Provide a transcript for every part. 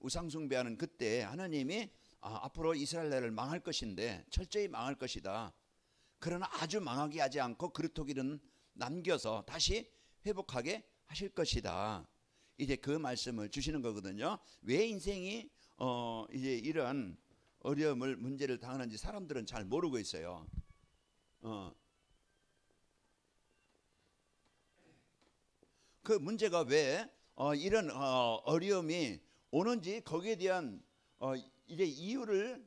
우상숭배하는 그때 하나님이 앞으로 이스라엘 나라를 망할 것인데 철저히 망할 것이다. 그러나 아주 망하게 하지 않고 그루터기는 남겨서 다시 회복하게 하실 것이다. 이제 그 말씀을 주시는 거거든요. 왜 인생이 이제 이런 어려움을 문제를 당하는지 사람들은 잘 모르고 있어요. 그 문제가 왜 이런 어려움이 오는지 거기에 대한 이제 이유를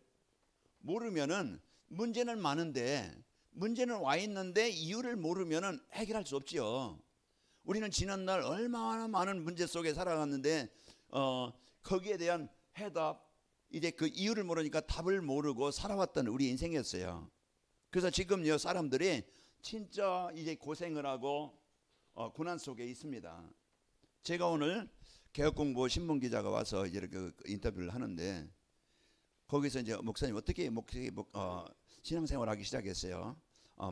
모르면은 문제는 많은데 문제는 와 있는데 이유를 모르면은 해결할 수 없지요. 우리는 지난날 얼마나 많은 문제 속에 살아갔는데 거기에 대한 해답 이제 그 이유를 모르니까 답을 모르고 살아왔던 우리 인생이었어요. 그래서 지금요 사람들이 진짜 이제 고생을 하고 고난 속에 있습니다. 제가 오늘 개혁공보 신문 기자가 와서 이제 그 인터뷰를 하는데 거기서 이제 목사님 어떻게 신앙생활하기 시작했어요?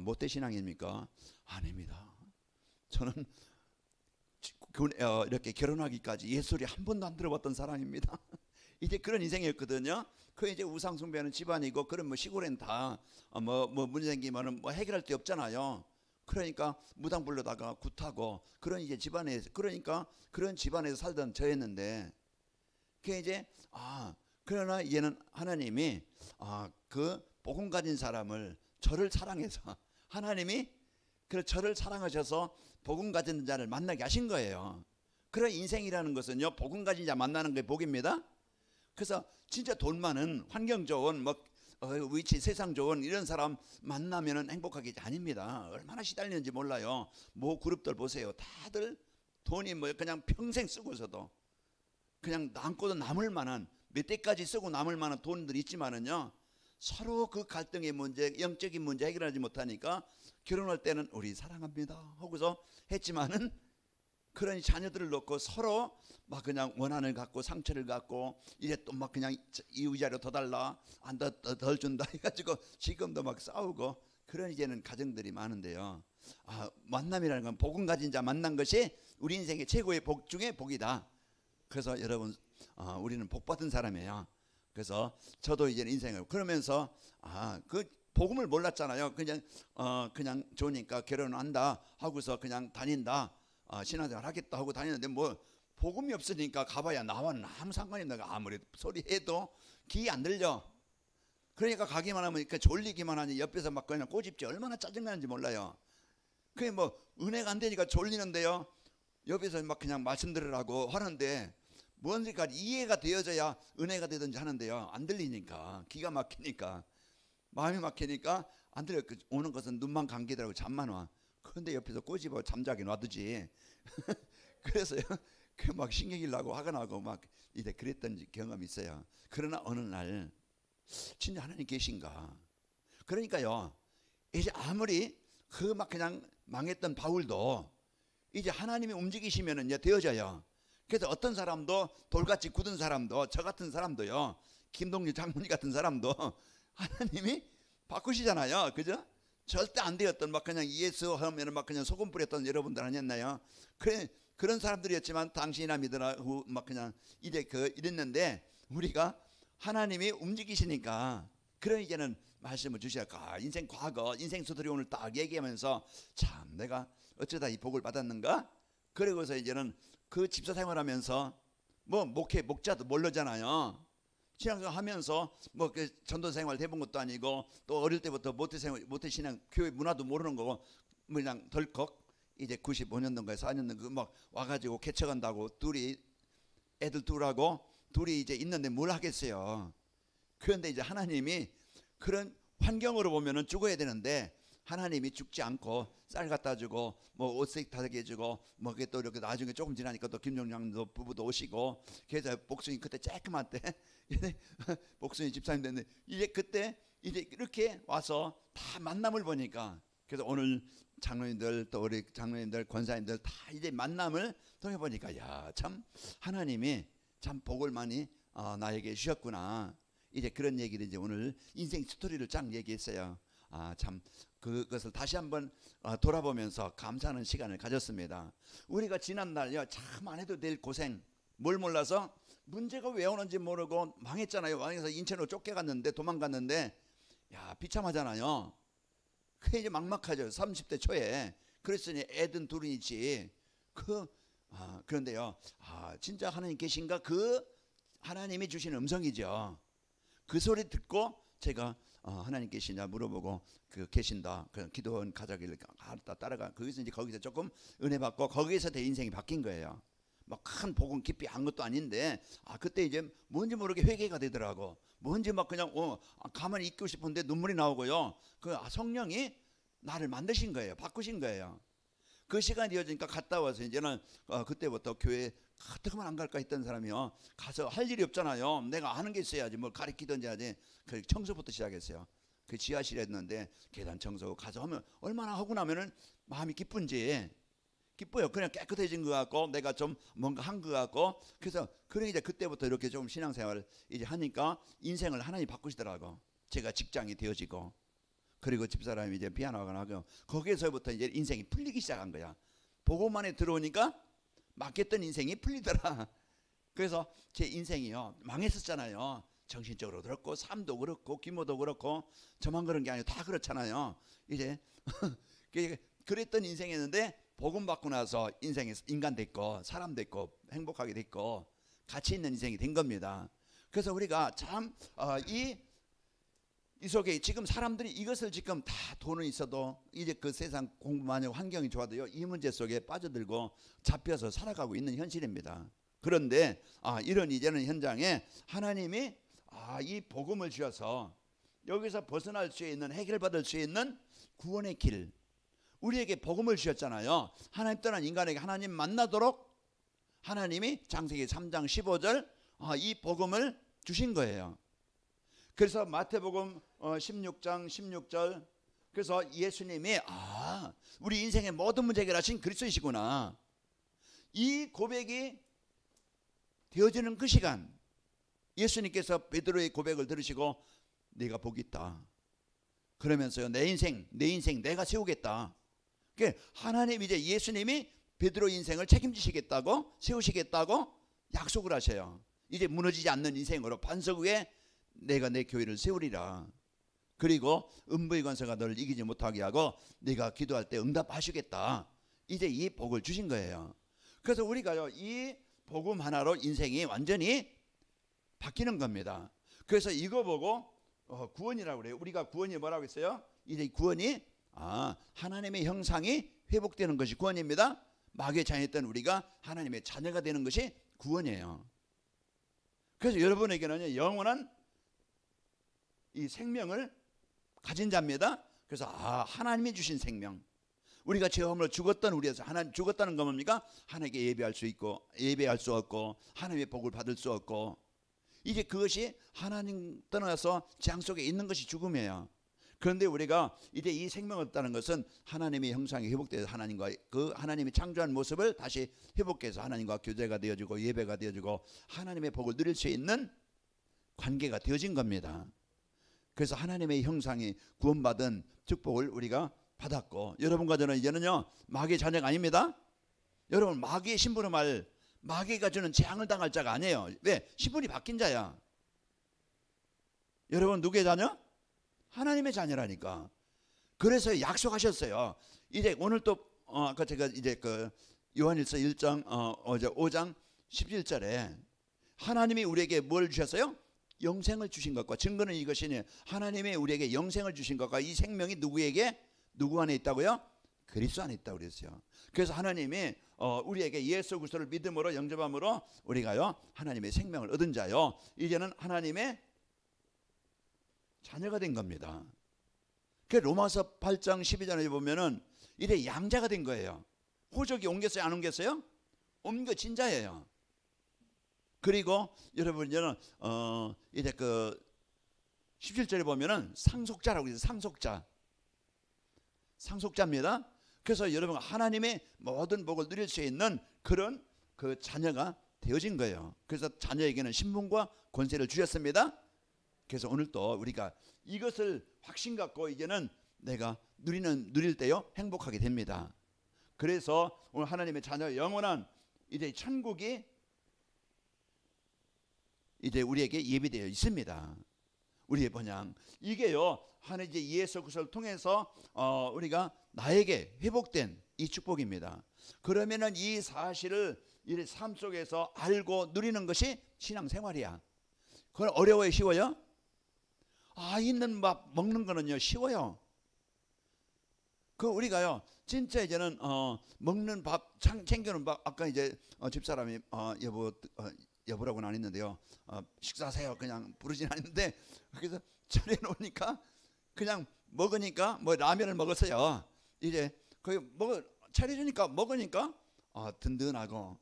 모태 신앙입니까? 아닙니다. 저는 이렇게 결혼하기까지 예수를 한 번도 안 들어봤던 사람입니다. 이제 그런 인생이었거든요. 그 이제 우상 숭배하는 집안이고 그런 뭐 시골엔 다 문제 생기면은 해결할 데 없잖아요. 그러니까 무당 불러다가 굿하고 그런 이제 집안에 그러니까 그런 집안에서 살던 저였는데 그 이제 그러나 얘는 하나님이 그 복음 가진 사람을 저를 사랑해서 하나님이 그 저를 사랑하셔서 복음 가진 자를 만나게 하신 거예요. 그런 인생이라는 것은요 복음 가진 자 만나는 게 복입니다. 그래서 진짜 돈 많은 환경 좋은 위치 세상 좋은 이런 사람 만나면은 행복하게 아닙니다. 얼마나 시달리는지 몰라요. 뭐 그룹들 보세요. 다들 돈이 그냥 평생 쓰고서도 그냥 남고도 남을 만한 몇 대까지 쓰고 남을 만한 돈들이 있지만은요 서로 그 갈등의 문제 영적인 문제 해결하지 못하니까 결혼할 때는 우리 사랑합니다 하고서 했지만은 그런 자녀들을 놓고 서로 막 그냥 원한을 갖고 상처를 갖고 이제 또 막 그냥 이 의자로 더 달라 안 덜 준다 해가지고 지금도 막 싸우고 그런 이제는 가정들이 많은데요. 만남이라는 건 복음 가진 자 만난 것이 우리 인생의 최고의 복 중에 복이다. 그래서 여러분 우리는 복 받은 사람이에요. 그래서 저도 이제 인생을 그러면서 그 복음을 몰랐잖아요. 그냥 좋으니까 결혼한다 하고서 그냥 다닌다. 신앙생활 하겠다 하고 다니는데 뭐 복음이 없으니까 가봐야 나와 아무 상관이 없는 거 아무리 소리해도 귀 안 들려. 그러니까 가기만 하면 졸리기만 하니 옆에서 막 그냥 꼬집지 얼마나 짜증나는지 몰라요. 그게 뭐 은혜가 안 되니까 졸리는데요. 옆에서 막 그냥 말씀 들으라고 하는데 뭔지가 이해가 되어져야 은혜가 되든지 하는데요. 안 들리니까 기가 막히니까 마음이 막히니까 안 들려. 오는 것은 눈만 감기더라고 잠만 와. 그런데 옆에서 꼬집어 잠자게 놔두지. 그래서요 그 막 신경이 나고 화가 나고 막 이제 그랬던 경험이 있어요. 그러나 어느 날 진짜 하나님 계신가. 그러니까요 이제 아무리 그 막 그냥 망했던 바울도 이제 하나님이 움직이시면은요 되어져요. 그래서 어떤 사람도 돌같이 굳은 사람도 저 같은 사람도요 김동률 장모님 같은 사람도 하나님이 바꾸시잖아요. 그죠? 절대 안 되었던 막 그냥 예수 하면 막 그냥 소금 뿌렸던 여러분들 아니었나요? 그런 사람들이었지만 당신이나 믿으라 막 그냥 이랬는데 우리가 하나님이 움직이시니까 그런 이제는 말씀을 주셔야 인생 과거 인생 스토리 오늘 딱 얘기하면서 참 내가 어쩌다 이 복을 받았는가? 그러고서 이제는 그 집사 생활하면서 뭐 목자도 모르잖아요. 신앙생활 하면서 그 전도생활 해본 것도 아니고 또 어릴 때부터 모태신앙 교회 문화도 모르는 거고 그냥 덜컥 이제 95년도인가 4년도 막 와가지고 개척한다고 애들 둘하고 둘이 이제 있는데 뭘 하겠어요. 그런데 이제 하나님이 그런 환경으로 보면은 죽어야 되는데 하나님이 죽지 않고 쌀 갖다 주고 뭐 옷색 다르게 해주고 뭐 그게 또 이렇게 나중에 조금 지나니까 또 김종장도 부부도 오시고 그래서 복숭이 그때 쬐끄만 때 복숭이 집사님 됐는데 이제 그때 이제 이렇게 와서 다 만남을 보니까 그래서 오늘 장로님들 또 우리 장로님들 권사님들 다 이제 만남을 통해 보니까 야 참 하나님이 참 복을 많이 나에게 주셨구나. 이제 그런 얘기를 이제 오늘 인생 스토리를 쫙 얘기했어요. 참 그것을 다시 한번 돌아보면서 감사하는 시간을 가졌습니다. 우리가 지난날요 참 안 해도 될 고생 뭘 몰라서 문제가 왜 오는지 모르고 망했잖아요. 망해서 인천으로 쫓겨갔는데, 도망갔는데, 야, 비참하잖아요. 그게 이제 막막하죠. 30대 초에. 그랬으니 애든 둘이 있지. 그런데요, 진짜 하나님 계신가? 그 하나님이 주신 음성이죠. 그 소리 듣고 제가 하나님 계시냐 물어보고, 계신다. 그 기도원 가자길래 따라가. 거기서 조금 은혜 받고, 거기에서 내 인생이 바뀐 거예요. 뭐 큰 복음 깊이 한 것도 아닌데, 그때 이제 뭔지 모르게 회개가 되더라고. 뭔지 막 그냥 가만히 있고 싶은데 눈물이 나오고요. 성령이 나를 만드신 거예요. 바꾸신 거예요. 그 시간이 이어지니까 갔다 와서 이제는 그때부터 교회 어떻게만 안 갈까 했던 사람이요, 가서 할 일이 없잖아요. 내가 아는 게 있어야지, 뭘 가르치든지 하지. 그 청소부터 시작했어요. 그 지하실에 했는데 계단 청소 가서 하면 얼마나 하고 나면은 마음이 기쁜지. 기뻐요. 그냥 깨끗해진 것 같고, 내가 좀 뭔가 한 것 같고. 그래서 이제 그때부터 이렇게 좀 신앙생활을 이제 하니까 인생을 하나님 바꾸시더라고. 제가 직장이 되어지고, 그리고 집사람이 이제 피아노가 나고, 거기에서부터 이제 인생이 풀리기 시작한 거야. 복음만에 들어오니까 맡겼던 인생이 풀리더라. 그래서 제 인생이요, 망했었잖아요. 정신적으로 그렇고, 삶도 그렇고, 규모도 그렇고. 저만 그런 게 아니고 다 그렇잖아요. 이제 그랬던 인생이었는데, 복음 받고 나서 인생에 인간 됐고, 사람 됐고, 행복하게 됐고, 가치 있는 인생이 된 겁니다. 그래서 우리가 참 이 속에 지금 사람들이 이것을 지금 다 돈은 있어도 이제 그 세상 공부만 하고 환경이 좋아도요, 이 문제 속에 빠져들고 잡혀서 살아가고 있는 현실입니다. 그런데 이런 이제는 현장에 하나님이 이 복음을 주셔서 여기서 벗어날 수 있는, 해결받을 수 있는 구원의 길, 우리에게 복음을 주셨잖아요. 하나님 떠난 인간에게 하나님 만나도록 하나님이 창세기 3장 15절 이 복음을 주신 거예요. 그래서 마태복음 16장 16절, 그래서 예수님이 우리 인생의 모든 문제 해결하신 그리스도이시구나, 이 고백이 되어지는 그 시간, 예수님께서 베드로의 고백을 들으시고 네가 복이 있다 그러면서요, 내 인생 내가 세우겠다. 그러니까 하나님, 이제 예수님이 베드로 인생을 책임지시겠다고, 세우시겠다고 약속을 하셔요. 이제 무너지지 않는 인생으로 반석 위에 내가 내 교회를 세우리라. 그리고 음부의 권세가 너를 이기지 못하게 하고 네가 기도할 때 응답하시겠다. 이제 이 복을 주신 거예요. 그래서 우리가요, 이 복음 하나로 인생이 완전히 바뀌는 겁니다. 그래서 이거 보고 구원이라고 그래요. 우리가 구원이 뭐라고 했어요? 이제 구원이 하나님의 형상이 회복되는 것이 구원입니다. 마귀의 자녀였던 우리가 하나님의 자녀가 되는 것이 구원이에요. 그래서 여러분에게는 영원한 이 생명을 가진 자입니다. 그래서 하나님이 주신 생명, 우리가 죄함으로 죽었던 우리에서 하나님 죽었다는 건 뭡니까? 하나님께 예배할 수 있고, 예배할 수 없고, 하나님의 복을 받을 수 없고, 이제 그것이 하나님 떠나서 재앙 속에 있는 것이 죽음이에요. 그런데 우리가 이제 이 생명을 얻다는 것은 하나님의 형상이 회복돼서 하나님과 그 하나님이 창조한 모습을 다시 회복해서 하나님과 교제가 되어지고 예배가 되어지고 하나님의 복을 누릴 수 있는 관계가 되어진 겁니다. 그래서 하나님의 형상이 구원받은 축복을 우리가 받았고, 여러분과 저는 이제는요, 마귀의 자녀가 아닙니다. 여러분, 마귀의 신분의 말, 마귀가 주는 재앙을 당할 자가 아니에요. 왜? 신분이 바뀐 자야. 여러분 누구의 자녀? 하나님의 자녀라니까. 그래서 약속하셨어요. 이제 오늘 또 아까 제가 이제 그 요한일서 1장 5장 17절에 하나님이 우리에게 뭘 주셨어요? 영생을 주신 것과, 증거는 이것이니 하나님이 우리에게 영생을 주신 것과, 이 생명이 누구 안에 있다고요? 그리스도 안에 있다고 그랬어요. 그래서 하나님이 우리에게 예수 그리스도를 믿음으로 영접함으로 우리가요, 하나님의 생명을 얻은 자요, 이제는 하나님의 자녀가 된 겁니다. 그 로마서 8장 12절에 보면은 이래 양자가 된 거예요. 호적이 옮겼어요, 안 옮겼어요? 옮겨진 자예요. 그리고 여러분 이제는 이제 그 17절에 보면은 상속자라고 해서 상속자입니다. 그래서 여러분 하나님의 모든 복을 누릴 수 있는 그런 그 자녀가 되어진 거예요. 그래서 자녀에게는 신분과 권세를 주셨습니다. 그래서 오늘 또 우리가 이것을 확신 갖고 이제는 내가 누릴 때요, 행복하게 됩니다. 그래서 오늘 하나님의 자녀 영원한 이제 천국이 이제 우리에게 예비되어 있습니다. 우리의 번영. 이게요, 하나님 이제 예수 그리스도를 통해서 우리가 나에게 회복된 이 축복입니다. 그러면은 이 사실을 이 삶 속에서 알고 누리는 것이 신앙생활이야. 그건 어려워요, 쉬워요? 있는 밥 먹는 거는요 쉬워요. 그 우리가요 진짜 이제는 먹는 밥 챙겨놓은 밥, 아까 이제 집사람이 여보라고는 안 했는데요, 식사하세요 그냥 부르진 않는데, 그래서 차려놓으니까 그냥 먹으니까 뭐 라면을 먹었어요. 이제 거기 차려주니까 먹으니까 든든하고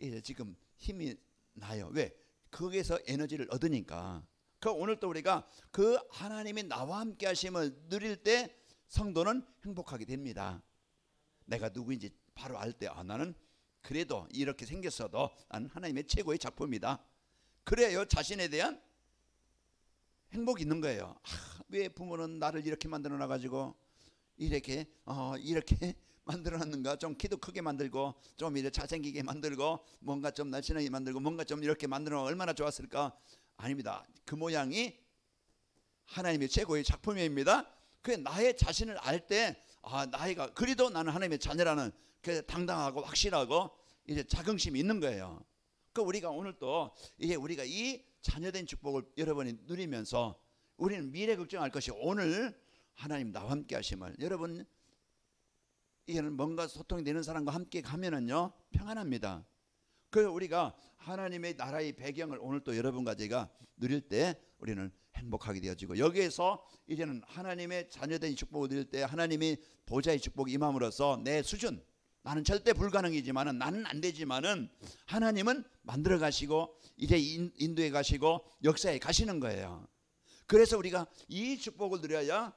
이제 지금 힘이 나요. 왜? 거기에서 에너지를 얻으니까. 그 오늘 또 우리가 그 하나님이 나와 함께 하심을 누릴 때 성도는 행복하게 됩니다. 내가 누구인지 바로 알 때 나는 그래도 이렇게 생겼어도 나는 하나님의 최고의 작품이다. 그래요 자신에 대한 행복이 있는 거예요. 왜 부모는 나를 이렇게 만들어 놔가지고 이렇게 만들어놨는가? 좀 키도 크게 만들고 좀 이렇게 잘생기게 만들고 뭔가 좀 날씬하게 만들고 뭔가 좀 이렇게 만들어 얼마나 좋았을까? 아닙니다. 그 모양이 하나님의 최고의 작품입니다. 그 나의 자신을 알 때 나이가 그래도 나는 하나님의 자녀라는 그 당당하고 확실하고 이제 자긍심이 있는 거예요. 그 우리가 오늘 또 이제 우리가 이 자녀된 축복을 여러분이 누리면서 우리는 미래 걱정할 것이 오늘 하나님 나와 함께 하심을, 여러분 이게는 뭔가 소통이 되는 사람과 함께 가면은요 평안합니다. 그래서 우리가 하나님의 나라의 배경을 오늘 또 여러분과 제가 누릴 때 우리는 행복하게 되어지고, 여기에서 이제는 하나님의 자녀된 축복을 누릴 때 하나님이 보좌의 축복이 임함으로써 내 수준, 나는 절대 불가능이지만은, 나는 안 되지만은 하나님은 만들어 가시고 이제 인도해 가시고 역사에 가시는 거예요. 그래서 우리가 이 축복을 누려야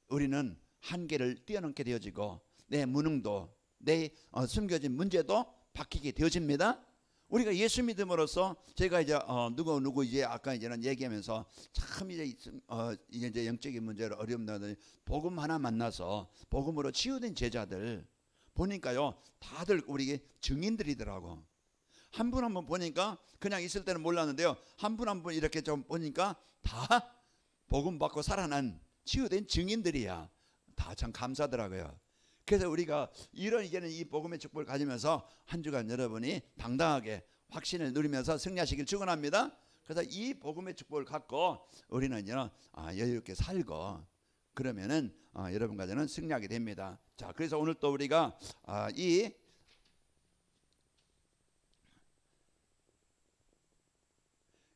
우리는 한계를 뛰어넘게 되어지고 내 무능도, 내 숨겨진 문제도 바뀌게 되어집니다. 우리가 예수 믿음으로써 제가 이제 누구 이제 아까 이제는 얘기하면서 참 이제 영적인 문제를 어려움나더니 복음 하나 만나서 복음으로 치유된 제자들 보니까요 다들 우리에게 증인들이더라고. 한 분 한 분 보니까 그냥 있을 때는 몰랐는데요, 한 분 한 분 이렇게 좀 보니까 다 복음 받고 살아난 치유된 증인들이야. 다 참 감사하더라고요. 그래서 우리가 이런 이제는 이 복음의 축복을 가지면서 한 주간 여러분이 당당하게 확신을 누리면서 승리하시길 축원합니다. 그래서 이 복음의 축복을 갖고 우리는요 여유롭게 살고 그러면은 여러분과 저는 승리하게 됩니다. 자, 그래서 오늘 또 우리가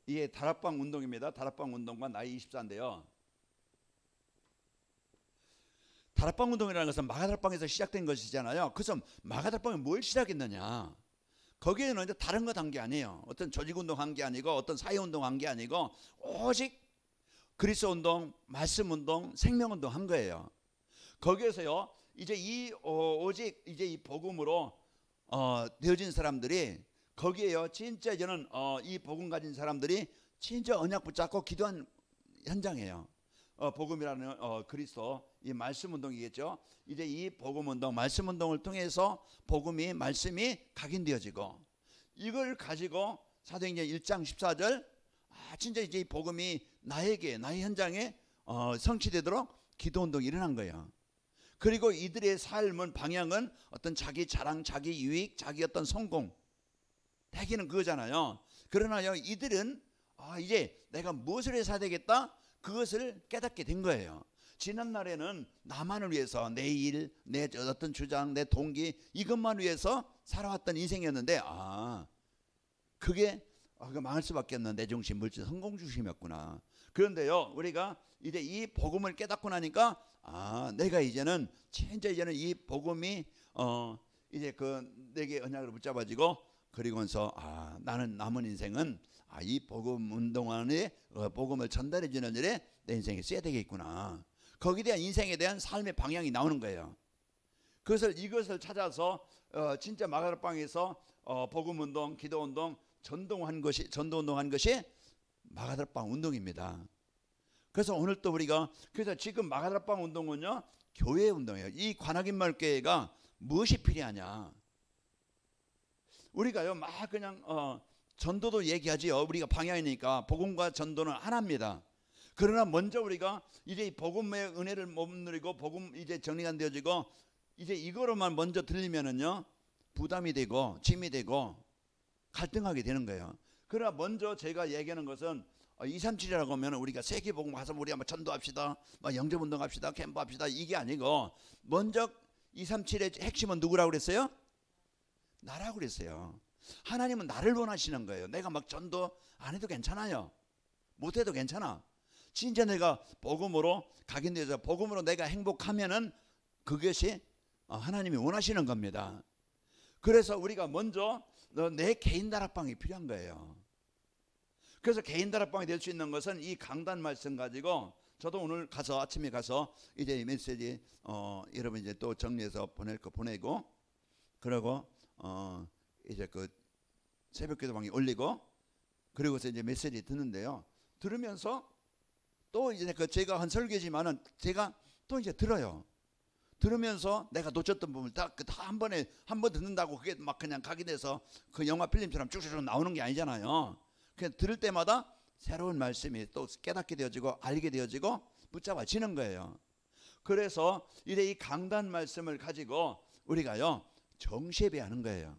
이게 다락방 운동입니다. 다락방 운동과 나이 24인데요. 다락방 운동이라는 것은 마가다락방에서 시작된 것이잖아요. 그래서 마가다락방이 뭘 시작했느냐? 거기에는 이제 다른 것 한 게 아니에요. 어떤 조직운동 한 게 아니고 어떤 사회운동 한 게 아니고 오직 그리스도 운동, 말씀 운동, 생명운동 한 거예요. 거기에서요 이제 오직 이제 이 복음으로 되어진 사람들이 거기에요 진짜 이제는 이 복음 가진 사람들이 진짜 언약 붙잡고 기도한 현장이에요. 복음이라는 그리스도 이 말씀 운동이겠죠. 이제 이 복음 운동, 말씀 운동을 통해서 말씀이 각인되어지고 이걸 가지고 사도행전 1장 14절 진짜 이제 이 복음이 나의 현장에 성취되도록 기도 운동이 일어난 거예요. 그리고 이들의 삶은 방향은 어떤 자기 자랑, 자기 유익, 자기 어떤 성공 대기는 그거잖아요. 그러나요 이들은 이제 내가 무엇을 해서 되겠다 그것을 깨닫게 된 거예요. 지난날에는 나만을 위해서 내 일, 내 어떤 주장, 내 동기 이것만 위해서 살아왔던 인생이었는데 그게 망할 수밖에 없는 내 중심, 물질, 성공 중심이었구나. 그런데요 우리가 이제 이 복음을 깨닫고 나니까 내가 이제는 진짜 이 복음이 이제 내게 언약으로 붙잡아지고 그리고서 나는 남은 인생은 이 복음 운동 안에 복음을 전달해 주는 일에 내 인생에 써야 되겠구나. 거기에 대한 인생에 대한 삶의 방향이 나오는 거예요. 그래서 이것을 찾아서 진짜 마가다락방에서 복음 운동, 기도 운동, 전도 운동한 것이 마가다락방 운동입니다. 그래서 오늘 또 우리가 그래서 지금 마가다락방 운동은요 교회 운동이에요. 이 관악인마을교회가 무엇이 필요하냐? 우리가요 막 그냥 전도도 얘기하지요. 우리가 방향이니까 복음과 전도는 하나입니다. 그러나 먼저 우리가 이제 복음의 은혜를 못 누리고 복음 이제 정리가 안 되어지고 이제 이거로만 먼저 들리면은요 부담이 되고 짐이 되고 갈등하게 되는 거예요. 그러나 먼저 제가 얘기하는 것은 237이라고 하면 우리가 세계복음 가서 우리 한번 전도합시다, 영접운동합시다, 캠프합시다 이게 아니고 먼저 237의 핵심은 누구라고 그랬어요? 나라고 그랬어요. 하나님은 나를 원하시는 거예요. 내가 막 전도 안 해도 괜찮아요. 못 해도 괜찮아. 진짜 내가 복음으로 각인돼서 복음으로 내가 행복하면은 그것이 하나님이 원하시는 겁니다. 그래서 우리가 먼저 내 개인 다락방이 필요한 거예요. 그래서 개인 다락방이 될 수 있는 것은 이 강단 말씀 가지고 저도 오늘 가서 아침에 가서 이제 이 메시지 여러분 이제 또 정리해서 보낼 거 보내고 그러고 이제 그 새벽 기도방에 올리고 그리고서 이제 메시지 듣는데요. 들으면서 또 이제 그 제가 한 설교지만은 제가 또 이제 들어요. 들으면서 내가 놓쳤던 부분을 다 한 번에 한 번 듣는다고 그게 막 그냥 각인돼서 그 영화 필름처럼 쭉쭉쭉 나오는 게 아니잖아요. 그냥 들을 때마다 새로운 말씀이 또 깨닫게 되어지고 알게 되어지고 붙잡아지는 거예요. 그래서 이제 이 강단 말씀을 가지고 우리가요 정시예배하는 거예요.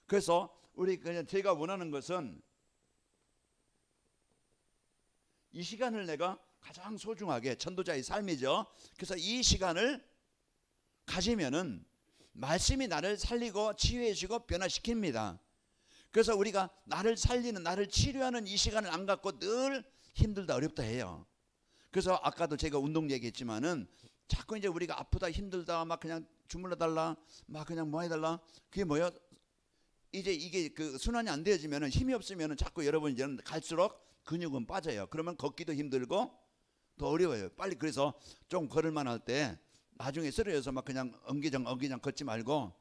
그래서 우리 그냥 제가 원하는 것은 이 시간을 내가 가장 소중하게 전도자의 삶이죠. 그래서 이 시간을 가지면은 말씀이 나를 살리고 치유해 주고 변화시킵니다. 그래서 우리가 나를 살리는 나를 치료하는 이 시간을 안 갖고 늘 힘들다 어렵다 해요. 그래서 아까도 제가 운동 얘기했지만은 자꾸 이제 우리가 아프다 힘들다 막 그냥 주물러 달라 막 그냥 뭐 해달라 그게 뭐야? 이제 이게 그 순환이 안 되어지면은 힘이 없으면은 자꾸 여러분 이제는 갈수록 근육은 빠져요. 그러면 걷기도 힘들고 더 어려워요. 빨리 그래서 좀 걸을만 할 때 나중에 쓰러져서 막 그냥 엉기장 걷지 말고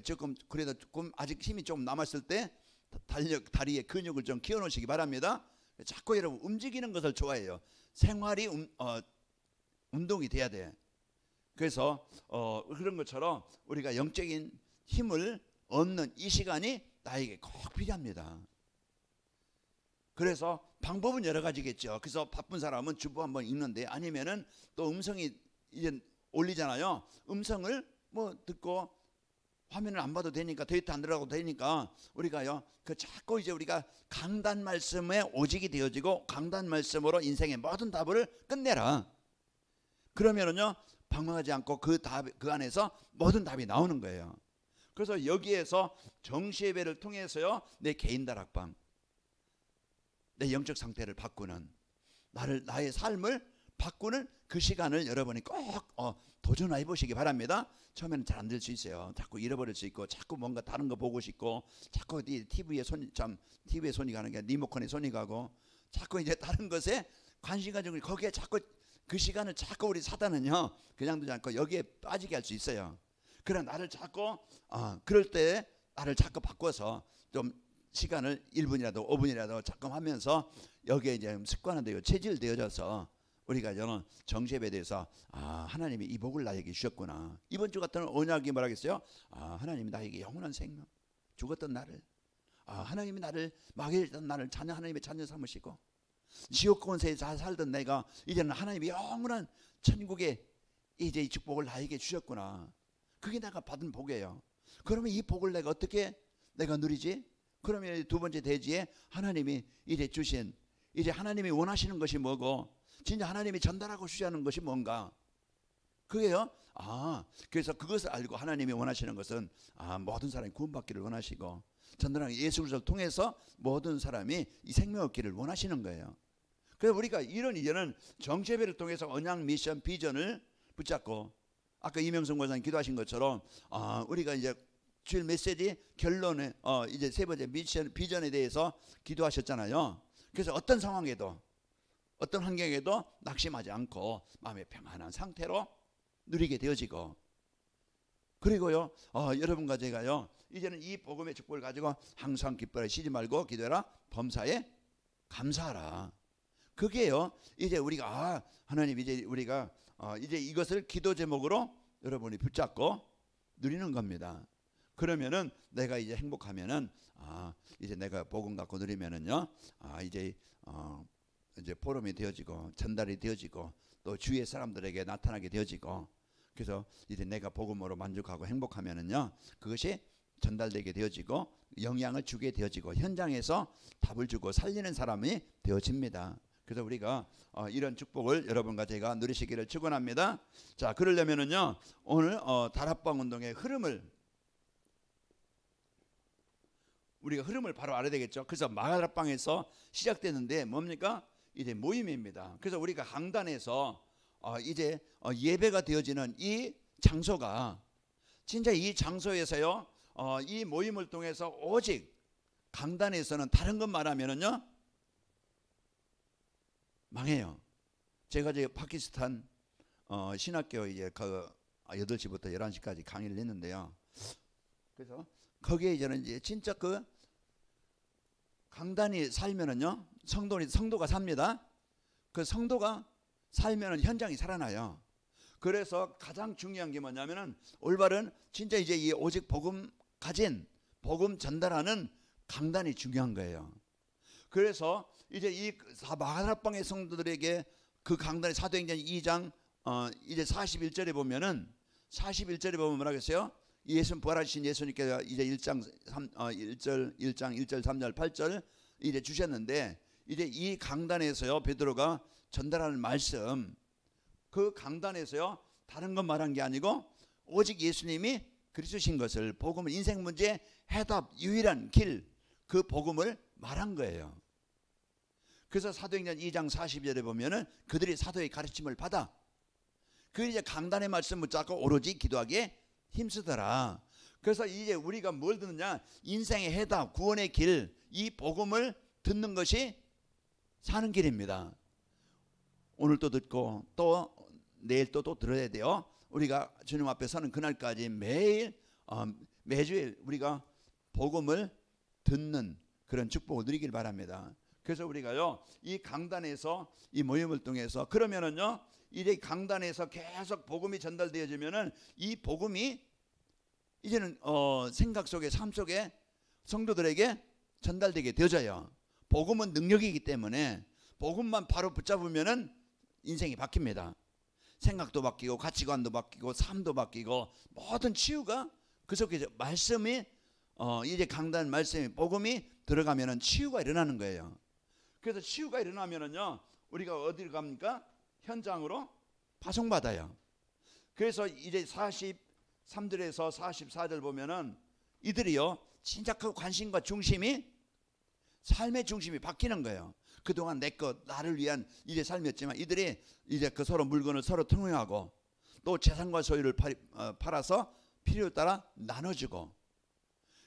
조금 그래도 조금 아직 힘이 좀 남았을 때 다리에 근육을 좀 키워놓으시기 바랍니다. 자꾸 여러분 움직이는 것을 좋아해요. 생활이 운동이 돼야 돼. 그래서 그런 것처럼 우리가 영적인 힘을 얻는 이 시간이 나에게 꼭 필요합니다. 그래서 방법은 여러 가지겠죠. 그래서 바쁜 사람은 주보 한번 읽는데 아니면은 또 음성이 이제 올리잖아요. 음성을 뭐 듣고 화면을 안 봐도 되니까 데이터 안 들어가도 되니까 우리가요 그 자꾸 이제 우리가 강단 말씀에 오직이 되어지고 강단 말씀으로 인생의 모든 답을 끝내라. 그러면은요 방황하지 않고 그 안에서 모든 답이 나오는 거예요. 그래서 여기에서 정시예배를 통해서요 내 개인 다락방 내 영적 상태를 바꾸는 나의 삶을 바꾸는 그 시간을 여러분이 꼭 도전해 보시기 바랍니다. 처음에는 잘 안 될 수 있어요. 자꾸 잃어버릴 수 있고 자꾸 뭔가 다른 거 보고 싶고 자꾸 TV에 손이 가는 게 리모컨에 손이 가고 자꾸 이제 다른 것에 관심 가지고 거기에 자꾸 그 시간을 자꾸 우리 사단은요 그냥 두지 않고 여기에 빠지게 할 수 있어요. 그러나 나를 자꾸 그럴 때 나를 자꾸 바꿔서 좀 시간을 1분이라도 5분이라도 자꾸 하면서 여기에 이제 습관화되어 체질되어져서 우리가 저는 정시예배에 대해서 하나님이 이 복을 나에게 주셨구나. 이번 주 같은 언약이 뭐라겠어요? 하나님이 나에게 영원한 생명 죽었던 나를 하나님이 나를 마귀했던 나를 하나님의 자녀 삼으시고 지옥 권세에 잘 살던 내가 이제는 하나님이 영원한 천국에 이제 이 축복을 나에게 주셨구나. 그게 내가 받은 복이에요. 그러면 이 복을 내가 어떻게 내가 누리지? 그러면 두 번째 대지에 하나님이 이제 주신 이제 하나님이 원하시는 것이 뭐고 진짜 하나님이 전달하고 주시는 것이 뭔가 그게요. 그래서 그것을 알고 하나님이 원하시는 것은 모든 사람이 구원받기를 원하시고 전달하는 예수 그리스도를 통해서 모든 사람이 이 생명 얻기를 원하시는 거예요. 그래서 우리가 이런 이제는 정시예배를 통해서 언약 미션 비전을 붙잡고 아까 이명성 권사님 기도하신 것처럼 우리가 이제 주일 메시지 결론에 이제 세 번째 미션 비전에 대해서 기도하셨잖아요. 그래서 어떤 상황에도 어떤 환경에도 낙심하지 않고 마음의 평안한 상태로 누리게 되어지고 그리고요 여러분과 제가요 이제는 이 복음의 축복을 가지고 항상 기뻐라 쉬지 말고 기도해라 범사에 감사하라. 그게요 이제 우리가 하나님 이제 우리가 이제 이것을 기도 제목으로 여러분이 붙잡고 누리는 겁니다. 그러면은 내가 이제 행복하면은 이제 내가 복음 갖고 누리면은요, 이제 포럼이 되어지고 전달이 되어지고 또 주위의 사람들에게 나타나게 되어지고, 그래서 이제 내가 복음으로 만족하고 행복하면은요, 그것이 전달되게 되어지고 영향을 주게 되어지고 현장에서 답을 주고 살리는 사람이 되어집니다. 그래서 우리가 이런 축복을 여러분과 제가 누리시기를 축원합니다. 자, 그러려면은요, 오늘 다락방 운동의 우리가 흐름을 바로 알아야 되겠죠. 그래서 마가다락방에서 시작되는데 뭡니까? 이제 모임입니다. 그래서 우리가 강단에서 이제 예배가 되어지는 이 장소가 진짜 이 장소에서요, 이 모임을 통해서 오직 강단에서는 다른 것 말하면은요 망해요. 제가 이제 파키스탄 신학교 이제 8시부터 11시까지 강의를 했는데요. 그래서 거기에 이제는 이제 진짜 그 강단이 살면은요, 성도가 삽니다. 그 성도가 살면은 현장이 살아나요. 그래서 가장 중요한 게 뭐냐면은 올바른 진짜 이제 이 오직 복음 가진 복음 전달하는 강단이 중요한 거예요. 그래서 이제 이 마가다락방의 성도들에게 그 강단의 사도행전 2장 이제 41절에 보면은 41절에 보면 뭐라 그랬어요? 예수 부활하신 예수님께서 이제 1장 1절 3절 8절 이제 주셨는데, 이제 이 강단에서요 베드로가 전달하는 말씀, 그 강단에서요 다른 것 말한 게 아니고 오직 예수님이 그리스도신 것을, 복음을, 인생 문제 해답 유일한 길, 그 복음을 말한 거예요. 그래서 사도행전 2장 40절에 보면은 그들이 사도의 가르침을 받아 그 이제 강단의 말씀 붙잡고 오로지 기도하기에 힘쓰더라. 그래서 이제 우리가 뭘 듣느냐? 인생의 해답, 구원의 길, 이 복음을 듣는 것이 사는 길입니다. 오늘 또 듣고 또 내일 또 들어야 돼요. 우리가 주님 앞에 서는 그날까지 매주일 우리가 복음을 듣는 그런 축복을 누리길 바랍니다. 그래서 우리가요 이 강단에서 이 모임을 통해서 그러면은요 이제 강단에서 계속 복음이 전달되어지면은 이 복음이 이제는 생각 속에 삶 속에 성도들에게 전달되게 되어져요. 복음은 능력이기 때문에 복음만 바로 붙잡으면은 인생이 바뀝니다. 생각도 바뀌고 가치관도 바뀌고 삶도 바뀌고 모든 치유가 그 속에 말씀이 이제 강단 말씀이 복음이 들어가면은 치유가 일어나는 거예요. 그래서 치유가 일어나면은요 우리가 어디로 갑니까? 현장으로 파송받아요. 그래서 이제 43절에서 44절 보면은 이들이요 진짜 그 관심과 중심이 삶의 중심이 바뀌는 거예요. 그동안 내 것 나를 위한 이제 삶이었지만 이들이 이제 그 서로 물건을 서로 통용하고 또 재산과 소유를 팔아서 필요에 따라 나눠주고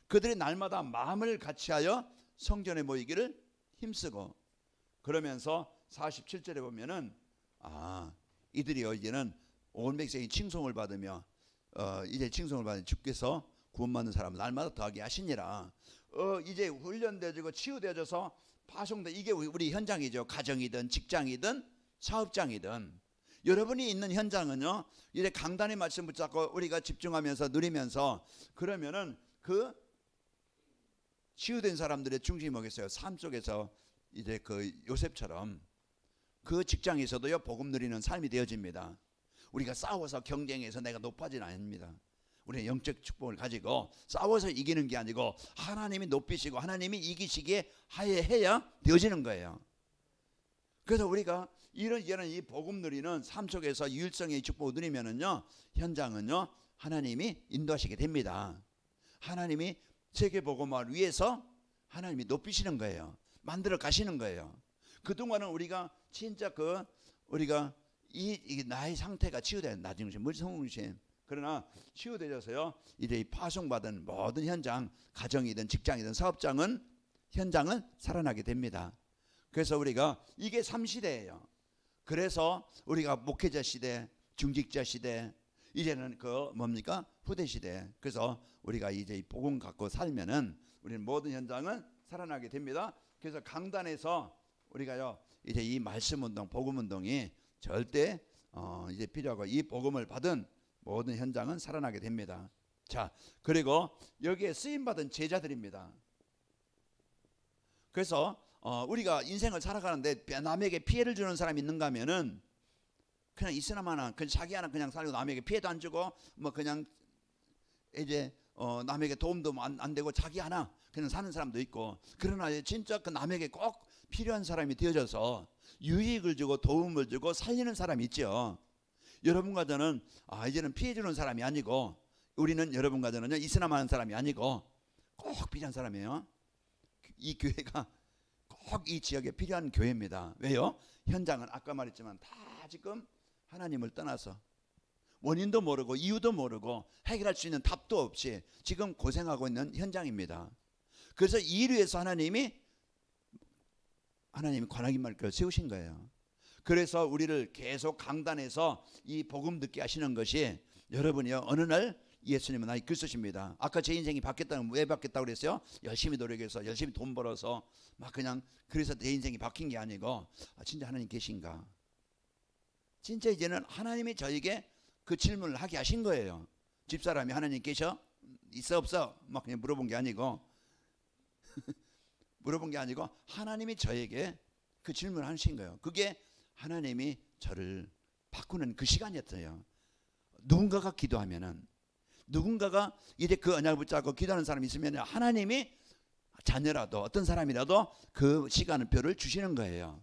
그들이 날마다 마음을 같이하여 성전에 모이기를 힘쓰고 그러면서 47절에 보면은 이들이요 이제는 온 백성이 칭송을 받으며 이제 칭송을 받은 주께서 구원받는 사람을 날마다 더하게 하시니라. 이제 훈련되어지고 치유되어져서 파송돼 이게 우리 현장이죠. 가정이든 직장이든 사업장이든 여러분이 있는 현장은요 이제 강단의 말씀 붙잡고 우리가 집중하면서 누리면서 그러면은 그 치유된 사람들의 중심이 뭐겠어요? 삶 속에서 이제 그 요셉처럼 그 직장에서도요 복음 누리는 삶이 되어집니다. 우리가 싸워서 경쟁해서 내가 높아지는 아닙니다. 우리는 영적 축복을 가지고 싸워서 이기는 게 아니고 하나님이 높이시고 하나님이 이기시기에 해야 되어지는 거예요. 그래서 우리가 이런 이 복음 누리는 삶 속에서 유일성의 축복을 누리면은요 현장은요 하나님이 인도하시게 됩니다. 하나님이 세계 복음화를 위해서 하나님이 높이시는 거예요. 만들어 가시는 거예요. 그동안은 우리가 진짜 우리가 이 나의 상태가 치유된 나중심, 성중심 그러나 치유되어서요 이제 이 파송받은 모든 현장, 가정이든 직장이든 사업장은 현장은 살아나게 됩니다. 그래서 우리가 이게 3시대예요. 그래서 우리가 목회자 시대, 중직자 시대, 이제는 뭡니까? 후대 시대. 그래서 우리가 이제 이 복음 갖고 살면은 우리는 모든 현장은 살아나게 됩니다. 그래서 강단에서 우리가요 이제 이 말씀 운동, 복음 운동이 절대 이제 필요하고 이 복음을 받은 모든 현장은 살아나게 됩니다. 자, 그리고 여기에 쓰임 받은 제자들입니다. 그래서 우리가 인생을 살아가는데 남에게 피해를 주는 사람이 있는가 하면은 그냥 있으나마나 그냥 자기 하나 그냥 살고 남에게 피해도 안 주고 뭐 그냥 이제 남에게 도움도 안 되고 자기 하나 그냥 사는 사람도 있고, 그러나 진짜 그 남에게 꼭 필요한 사람이 되어져서 유익을 주고 도움을 주고 살리는 사람이 있죠. 여러분과 저는 이제는 피해 주는 사람이 아니고, 우리는 여러분과 저는요 있으나마는 사람이 아니고 꼭 필요한 사람이에요. 이 교회가 꼭 이 지역에 필요한 교회입니다. 왜요? 현장은 아까 말했지만 다 지금 하나님을 떠나서 원인도 모르고 이유도 모르고 해결할 수 있는 답도 없이 지금 고생하고 있는 현장입니다. 그래서 이를 위해서 하나님이 관악인 말교를 세우신 거예요. 그래서 우리를 계속 강단에서 이 복음 듣게 하시는 것이, 여러분이요 어느 날 예수님은 나의 그리스도십니다. 아까 제 인생이 바뀌었다는, 왜 바뀌었다고 그랬어요? 열심히 노력해서 열심히 돈 벌어서 막 그냥 그래서 내 인생이 바뀐 게 아니고, 진짜 하나님 계신가? 진짜 이제는 하나님이 저에게 그 질문을 하게 하신 거예요. 집사람이 하나님 계셔? 있어 없어? 막 그냥 물어본 게 아니고 물어본 게 아니고 하나님이 저에게 그 질문을 하신 거예요. 그게 하나님이 저를 바꾸는 그 시간이었어요. 누군가가 기도하면은, 누군가가 이제 그 언약을 붙잡고 기도하는 사람이 있으면 하나님이 자녀라도 어떤 사람이라도 그 시간표를 주시는 거예요.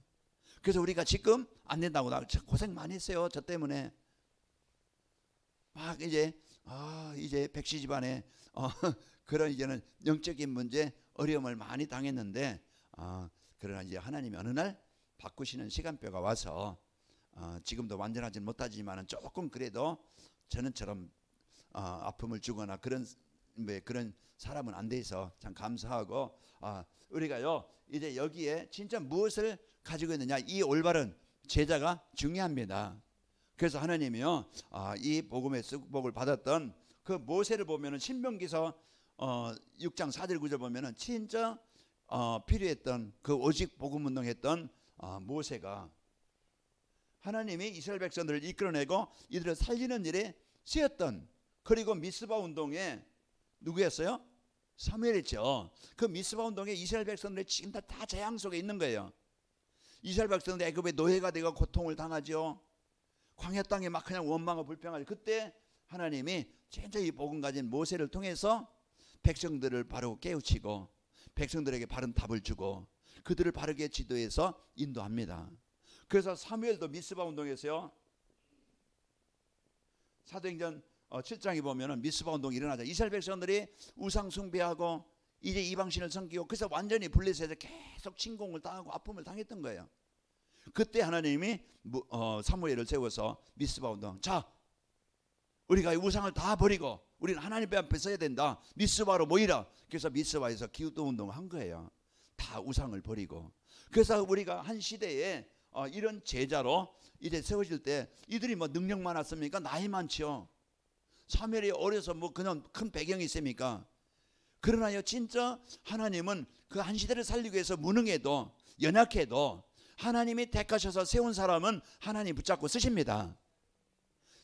그래서 우리가 지금 안 된다고 고생 많이 했어요. 저 때문에 막 이제 백시 집안에 그런 이제는 영적인 문제 어려움을 많이 당했는데, 그러나 이제 하나님이 어느 날 바꾸시는 시간표가 와서 지금도 완전하지는 못하지만 조금 그래도 저는처럼 아픔을 주거나 그런 사람은 안 돼서 참 감사하고, 우리가요 이제 여기에 진짜 무엇을 가지고 있느냐, 이 올바른 제자가 중요합니다. 그래서 하나님이요 이 복음의 축복을 받았던 그 모세를 보면은 신명기서 6장 4절 9절 보면은 진짜 필요했던 그 오직 복음 운동했던 모세가 하나님이 이스라엘 백성들을 이끌어내고 이들을 살리는 일에 쓰였던, 그리고 미스바 운동에 누구였어요? 사무엘이죠. 그 미스바 운동에 이스라엘 백성들이 지금 다 재앙 속에 있는 거예요. 이스라엘 백성들이 애굽의 노예가 되고 고통을 당하죠. 광야 땅에 막 그냥 원망하고 불평하죠. 그때 하나님이 진짜 이 복음 가진 모세를 통해서 백성들을 바로 깨우치고 백성들에게 바른 답을 주고 그들을 바르게 지도해서 인도합니다. 그래서 사무엘도 미스바 운동에서요, 사도행전 7장에 보면은 미스바 운동이 일어나자 이스라엘 백성들이 우상 숭배하고 이제 이방신을 섬기고, 그래서 완전히 블레셋에서 계속 침공을 당하고 아픔을 당했던 거예요. 그때 하나님이 사무엘을 세워서 미스바 운동, 자 우리가 우상을 다 버리고 우리는 하나님 앞에 서야 된다, 미스바로 모이라. 그래서 미스바에서 기도 운동을 한 거예요. 다 우상을 버리고. 그래서 우리가 한 시대에 이런 제자로 이제 세워질 때, 이들이 뭐 능력 많았습니까? 나이 많지요. 사무엘이 어려서 뭐 그냥 큰 배경이 있습니까? 그러나요 진짜 하나님은 그 한 시대를 살리기 위해서 무능해도 연약해도 하나님이 택하셔서 세운 사람은 하나님 붙잡고 쓰십니다.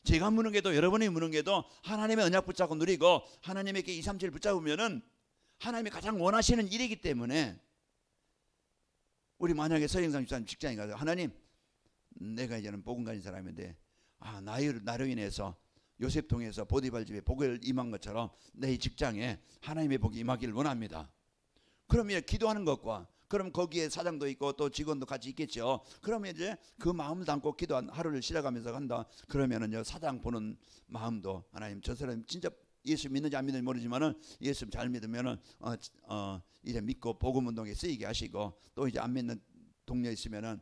제가 무능해도 여러분이 무능해도 하나님의 언약 붙잡고 누리고 하나님에게 2, 3, 7 붙잡으면은 하나님이 가장 원하시는 일이기 때문에, 우리 만약에 서영상 집사님 직장에 가서 하나님 내가 이제는 복음 가진 사람인데 나로 인해서 요셉 통해서 보디발 집에 복을 임한 것처럼 내 직장에 하나님의 복이 임하기를 원합니다. 그러면 기도하는 것과, 그럼 거기에 사장도 있고 또 직원도 같이 있겠죠. 그러면 이제 그 마음을 담고 기도한 하루를 시작하면서 간다. 그러면은요 사장 보는 마음도, 하나님 저 사람 진짜 예수 믿는지 안 믿는지 모르지만은 예수 잘 믿으면은 이제 믿고 복음 운동에 쓰이게 하시고, 또 이제 안 믿는 동료 있으면은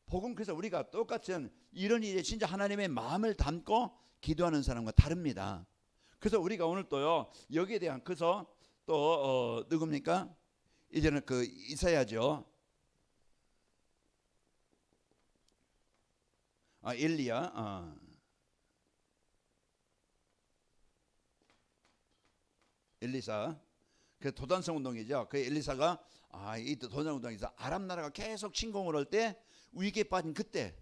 복음, 그래서 우리가 똑같은 이런 이제 진짜 하나님의 마음을 담고 기도하는 사람과 다릅니다. 그래서 우리가 오늘 또요 여기에 대한, 그래서 또 누굽니까? 이제는 그 이사야죠. 엘리야. 엘리사. 그 도단성 운동이죠. 그 엘리사가 이 도단성 운동에서 아람 나라가 계속 침공을 할 때 위기에 빠진 그때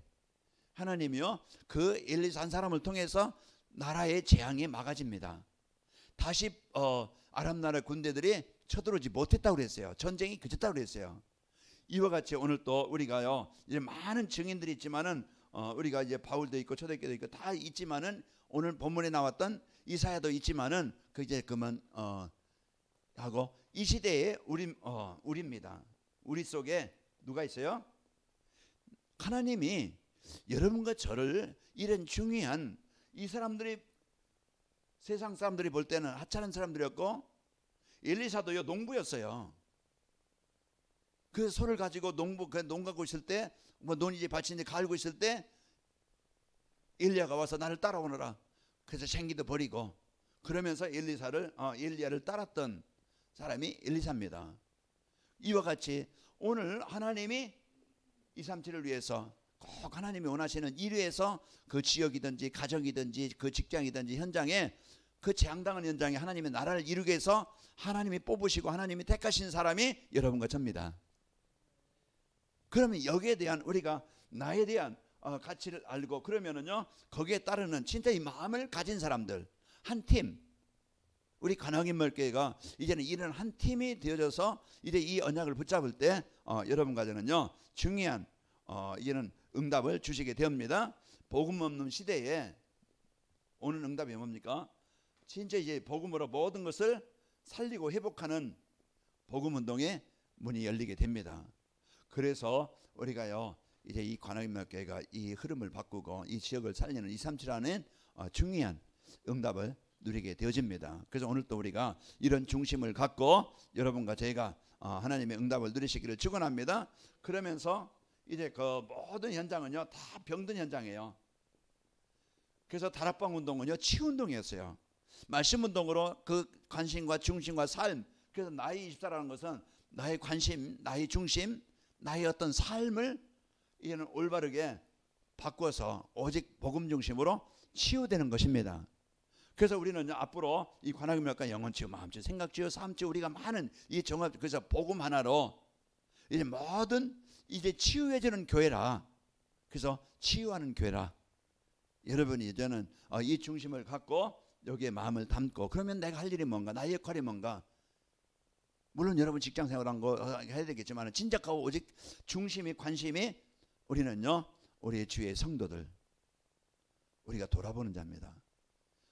하나님이요 그 엘리사 한 사람을 통해서 나라의 재앙이 막아집니다. 다시 아람 나라 군대들이 쳐들어오지 못했다고 그랬어요. 전쟁이 그쳤다고 그랬어요. 이와 같이 오늘 또 우리가요 이제 많은 증인들이 있지만은 우리가 이제 바울도 있고 초대교도 있고 다 있지만은 오늘 본문에 나왔던 이사야도 있지만은 그 이제 그만 하고 이 시대에 우리입니다. 우리 속에 누가 있어요? 하나님이 여러분과 저를 이런 중요한 이 사람들이 세상 사람들이 볼 때는 하찮은 사람들이었고 엘리사도요 농부였어요. 그 소를 가지고 농가고 있을 때 뭐 논이지 밭인지 갈고 있을 때 엘리야가 와서 나를 따라오너라. 그래서 생기도 버리고 그러면서 엘리야를 따랐던 사람이 엘리사입니다. 이와 같이 오늘 하나님이 237을 위해서 꼭 하나님이 원하시는 일위에서 그 지역이든지 가정이든지 그 직장이든지 현장에 그 재앙당한 현장에 하나님의 나라를 이루기 위해서 하나님이 뽑으시고 하나님이 택하신 사람이 여러분과 저입니다. 그러면 여기에 대한 우리가 나에 대한 가치를 알고 그러면은요 거기에 따르는 진짜 이 마음을 가진 사람들 한 팀 우리 관악인물교회가 이제는 이런 한 팀이 되어져서 이제 이 언약을 붙잡을 때 여러분과는 중요한 이제는 응답을 주시게 됩니다. 복음 없는 시대에 오는 응답이 뭡니까? 진짜 이제 복음으로 모든 것을 살리고 회복하는 복음 운동의 문이 열리게 됩니다. 그래서 우리가요 이제 이 관악인물교회가 이 흐름을 바꾸고 이 지역을 살리는 237하는 중요한 응답을 누리게 되어집니다. 그래서 오늘 또 우리가 이런 중심을 갖고 여러분과 저희가 하나님의 응답을 누리시기를 축원합니다. 그러면서 이제 그 모든 현장은요 다 병든 현장이에요. 그래서 다락방 운동은요 치유 운동이었어요. 말씀 운동으로 그 관심과 중심과 삶. 그래서 나의 24라는 것은 나의 관심, 나의 중심, 나의 어떤 삶을 이제는 올바르게 바꿔서 오직 복음 중심으로 치유되는 것입니다. 그래서 우리는 앞으로 이 관악인물과 영혼치유, 마음치유, 생각치유, 삶치유 우리가 많은 이 종합 그래서 복음 하나로 이제 모든 이제 치유해지는 교회라. 그래서 치유하는 교회라. 여러분이 이제는 이 중심을 갖고 여기에 마음을 담고 그러면 내가 할 일이 뭔가 나의 역할이 뭔가 물론 여러분 직장 생활한 거 해야 되겠지만 진작하고 오직 중심이 관심이 우리는요 우리 주위의 성도들 우리가 돌아보는 자입니다.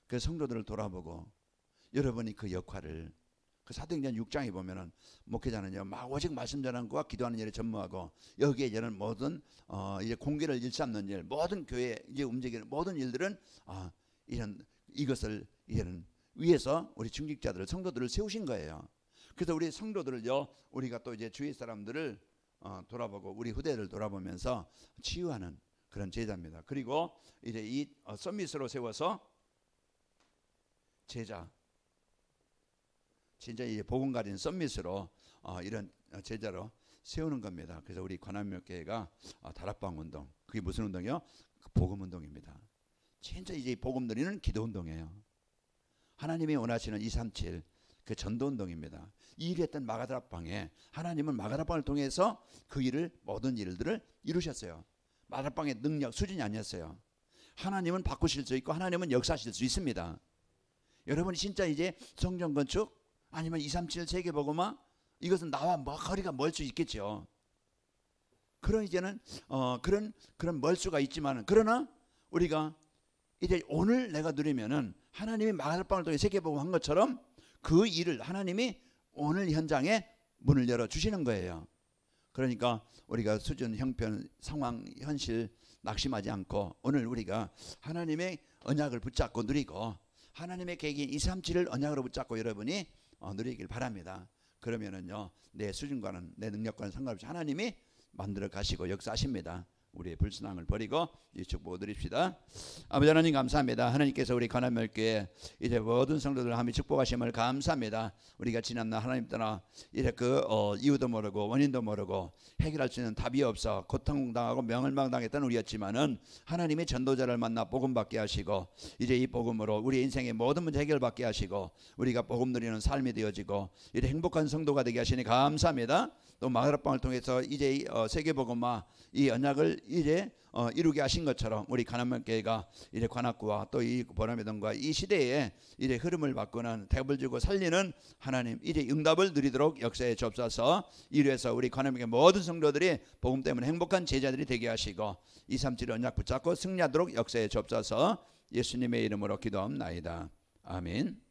그 성도들을 돌아보고 여러분이 그 역할을 그 사도행전 6장에 보면은 목회자는요 막 오직 말씀 전하는 것과 기도하는 일에 전무하고 여기에 이제는 모든 이제 공기를 일삼는 일 모든 교회 이제 움직이는 모든 일들은 이것을 이제는 위해서 우리 중직자들을 성도들을 세우신 거예요. 그래서 우리 성도들을요 우리가 또 이제 주위 사람들을 돌아보고 우리 후대를 돌아보면서 치유하는 그런 제자입니다. 그리고 이제 이 서밋으로 세워서 제자 진짜 이제 복음 가진 서밋으로 이런 제자로 세우는 겁니다. 그래서 우리 관악인물교회가 다락방 운동 그게 무슨 운동이요? 그 복음 운동입니다. 진짜 이제 복음 드리는 기도 운동이에요. 하나님이 원하시는 237 그 전도 운동입니다. 이 일을 했던 마가다락방에 하나님은 마가다락방을 통해서 그 일을 모든 일들을 이루셨어요. 마가다락방의 능력 수준이 아니었어요. 하나님은 바꾸실 수 있고 하나님은 역사하실 수 있습니다. 여러분이 진짜 이제 성전 건축 아니면 237 세계복음화 이것은 나와 거리가 멀 수 있겠죠. 그런 이제는 그런 멀 수가 있지만 그러나 우리가 이제 오늘 내가 누리면은 하나님이 마가다락방을 통해 세계복음 한 것처럼 그 일을 하나님이 오늘 현장에 문을 열어 주시는 거예요. 그러니까 우리가 수준, 형편, 상황, 현실 낙심하지 않고 오늘 우리가 하나님의 언약을 붙잡고 누리고 하나님의 계획인 237을 언약으로 붙잡고 여러분이 누리길 바랍니다. 그러면은요 내 수준과는 내 능력과는 상관없이 하나님이 만들어 가시고 역사하십니다. 우리의 불순항을 버리고 이 축복을 드립시다. 아버지 하나님 감사합니다. 하나님께서 우리 관악인물교회 이제 모든 성도들 함께 축복하심을 감사합니다. 우리가 지난날 하나님 떠나 이제 그 이유도 모르고 원인도 모르고 해결할 수 있는 답이 없어 고통당하고 명을망당했던 우리였지만은 하나님의 전도자를 만나 복음 받게 하시고 이제 이 복음으로 우리 인생의 모든 문제 해결받게 하시고 우리가 복음 누리는 삶이 되어지고 이제 행복한 성도가 되게 하시니 감사합니다. 또 마가다방을 통해서 이제 세계복음화 이 언약을 이제 이루게 하신 것처럼 우리 관악교회가 이제 관악구와 또 이 보람의동과 이 시대에 이제 흐름을 바꾸는 대답을 주고 살리는 하나님 이제 응답을 누리도록 역사에 접사서 이루어서 우리 관악교회 모든 성도들이 복음 때문에 행복한 제자들이 되게 하시고 237 언약 붙잡고 승리하도록 역사에 접사서 예수님의 이름으로 기도합나이다. 아멘.